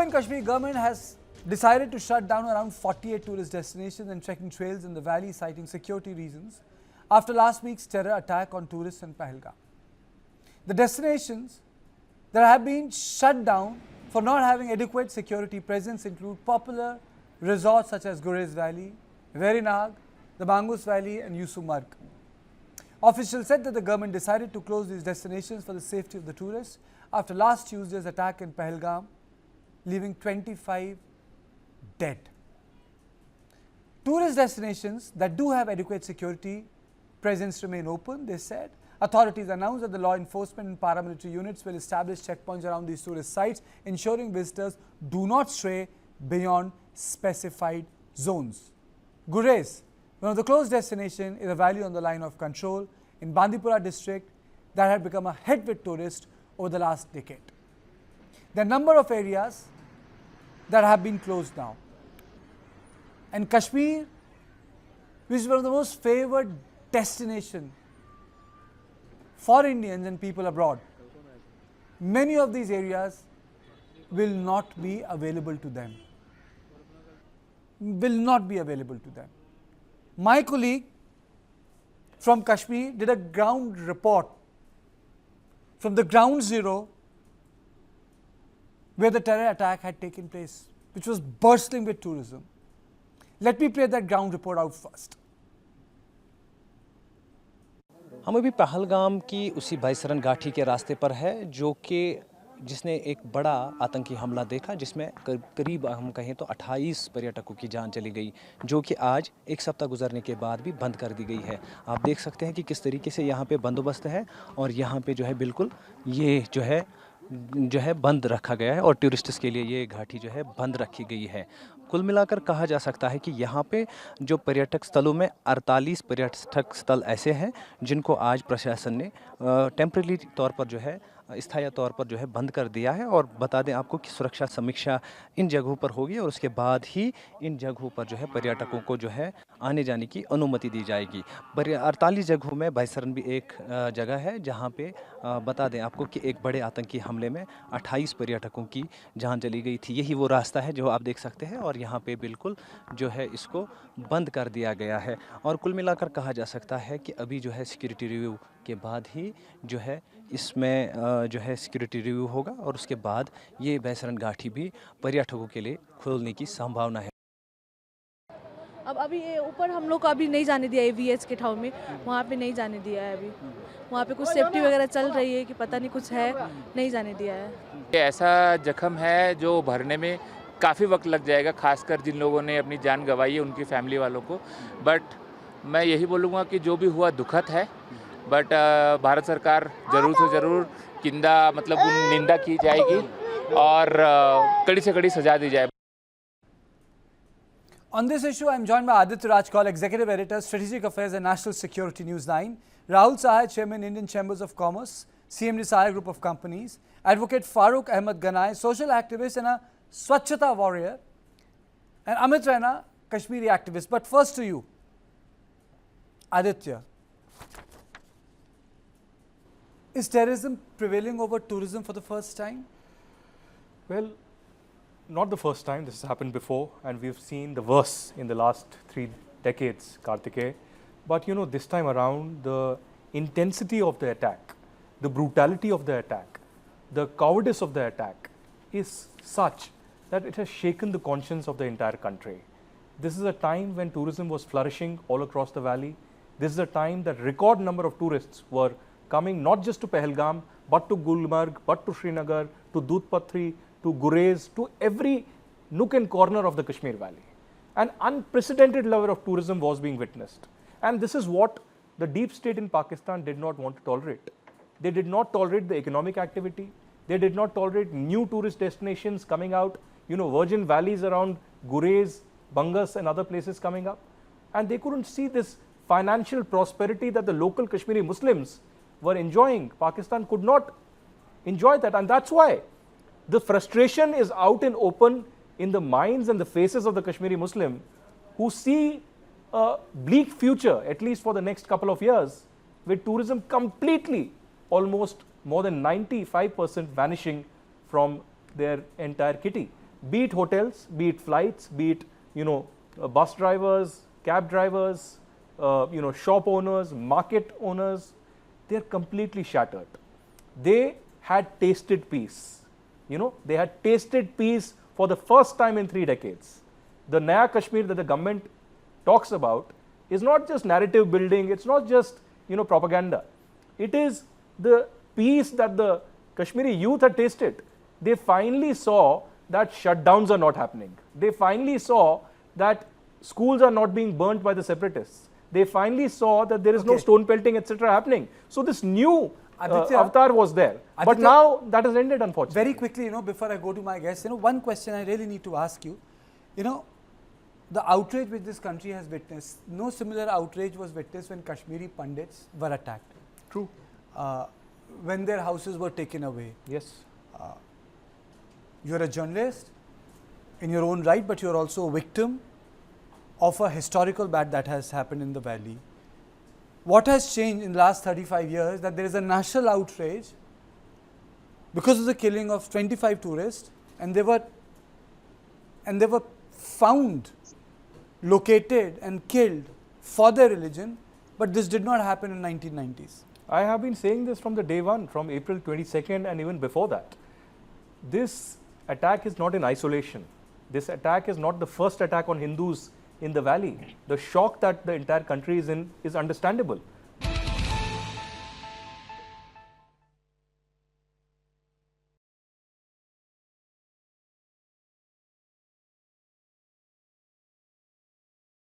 and Kashmir government has decided to shut down around 48 tourist destinations and trekking trails in the valley, citing security reasons after last week's terror attack on tourists in Pahalgam. The destinations that have been shut down for not having adequate security presence include popular resorts such as Gurez Valley, Verinag, the Mangus Valley and Yusufmarg. Officials said that the government decided to close these destinations for the safety of the tourists after last Tuesday's attack in Pahalgam, leaving 25 dead. Tourist destinations that do have adequate security presence remain open, they said. Authorities announced that the law enforcement and paramilitary units will establish checkpoints around these tourist sites, ensuring visitors do not stray beyond specified zones. Gurez, one of the closed destinations, is a valley on the line of control in Bandipora district that had become a hit with tourists over the last decade. There are a number of areas that have been closed now. And Kashmir, which is one of the most favored destinations for Indians and people abroad, many of these areas will not be available to them. My colleague from Kashmir did a ground report from the ground zero where the terror attack had taken place, which was bursting with tourism. Let me play that ground report out first. हम अभी पहलगाम की उसी भाईसरन घाटी के रास्ते पर है जो कि जिसने एक बड़ा आतंकी हमला देखा जिसमें करीब हम कहें तो 28 पर्यटकों की जान चली गई, जो कि आज एक सप्ताह गुजरने के बाद भी बंद कर दी गई है। आप देख सकते हैं कि किस तरीके से यहाँ पे बंदोबस्त है और यहाँ पे जो है बिल्कुल ये जो है बंद रखा गया है और टूरिस्ट्स के लिए ये घाटी जो है बंद रखी गई है। कुल मिलाकर कहा जा सकता है कि यहाँ पे जो पर्यटक स्थलों में 48 पर्यटक स्थल ऐसे हैं जिनको आज प्रशासन ने टेम्परेरी तौर पर जो है स्थायी तौर पर जो है बंद कर दिया है। और बता दें आपको कि सुरक्षा समीक्षा इन जगहों पर होगी और उसके बाद ही इन जगहों पर जो है पर्यटकों को जो है आने जाने की अनुमति दी जाएगी। 48 जगहों में भाईसरन भी एक जगह है जहां पे बता दें आपको कि एक बड़े आतंकी हमले में 28 पर्यटकों की जान चली गई थी। यही वो रास्ता है जो आप देख सकते हैं और यहाँ पे बिल्कुल जो है इसको बंद कर दिया गया है। और कुल मिलाकर कहा जा सकता है कि अभी जो है सिक्योरिटी रिव्यू के बाद ही जो है इसमें जो है सिक्योरिटी रिव्यू होगा और उसके बाद ये भाईसरन घाटी भी पर्यटकों के लिए खोलने की संभावना है। अब अभी ये ऊपर हम लोग को अभी नहीं जाने दिया है वीएच के ठाव में, वहाँ पे नहीं जाने दिया है। अभी वहाँ पे कुछ सेफ्टी वगैरह चल रही है कि पता नहीं कुछ है, नहीं जाने दिया है। ऐसा जख्म है जो भरने में काफ़ी वक्त लग जाएगा, खासकर जिन लोगों ने अपनी जान गंवाई है उनकी फैमिली वालों को। बट मैं यही बोलूँगा कि जो भी हुआ दुखद है, बट भारत सरकार ज़रूर से ज़रूर मतलब निंदा की जाएगी और कड़ी से कड़ी सजा दी जाए। On this issue, I am joined by Aditya Rajkol, Executive Editor, Strategic Affairs and National Security, News9, Rahul Sahai, Chairman, Indian Chambers of Commerce, CMD Sahai Group of Companies, Advocate Farooq Ahmed Ganai, social activist and a Swachhata warrior, and Amit Raina, Kashmiri activist. But first to you, Aditya. Is terrorism prevailing over tourism for the first time? Well, not the first time. This has happened before and we've seen the worst in the last 3 decades, Kartikeya. But you know, this time around, the intensity of the attack, the brutality of the attack, the cowardice of the attack is such that it has shaken the conscience of the entire country. This is a time when tourism was flourishing all across the valley. This is a time that record number of tourists were coming not just to Pahalgam, but to Gulmarg, but to Srinagar, to Dudhpatri, to Gurez, to every nook and corner of the Kashmir Valley. An unprecedented level of tourism was being witnessed. And this is what the deep state in Pakistan did not want to tolerate. They did not tolerate the economic activity. They did not tolerate new tourist destinations coming out, you know, virgin valleys around Gurez, Bangas and other places coming up. And they couldn't see this financial prosperity that the local Kashmiri Muslims were enjoying. Pakistan could not enjoy that, and that's why the frustration is out and open in the minds and the faces of the Kashmiri Muslim who see a bleak future, at least for the next couple of years, with tourism completely, almost more than 95% vanishing from their entire kitty. be it hotels, be it flights, be it, bus drivers, cab drivers, shop owners, market owners, they're completely shattered. They had tasted peace. They had tasted peace for the first time in 3 decades. The Naya Kashmir that the government talks about is not just narrative building, it's not just, propaganda. It is the peace that the Kashmiri youth had tasted. They finally saw that shutdowns are not happening. They finally saw that schools are not being burnt by the separatists. They finally saw that there is no stone pelting, etc. happening. So this new avatar was there. But now that has ended, unfortunately. Very quickly, before I go to my guests, one question I really need to ask you. The outrage which this country has witnessed, no similar outrage was witnessed when Kashmiri Pandits were attacked. True. When their houses were taken away. Yes. You're a journalist in your own right, but you're also a victim of a historical bad that has happened in the valley. What has changed in the last 35 years that there is a national outrage because of the killing of 25 tourists, and they were found, located and killed for their religion, but this did not happen in 1990s. I have been saying this from the day one, from April 22nd and even before that. This attack is not in isolation. This attack is not the first attack on Hindus in the valley. The shock that the entire country is in is understandable.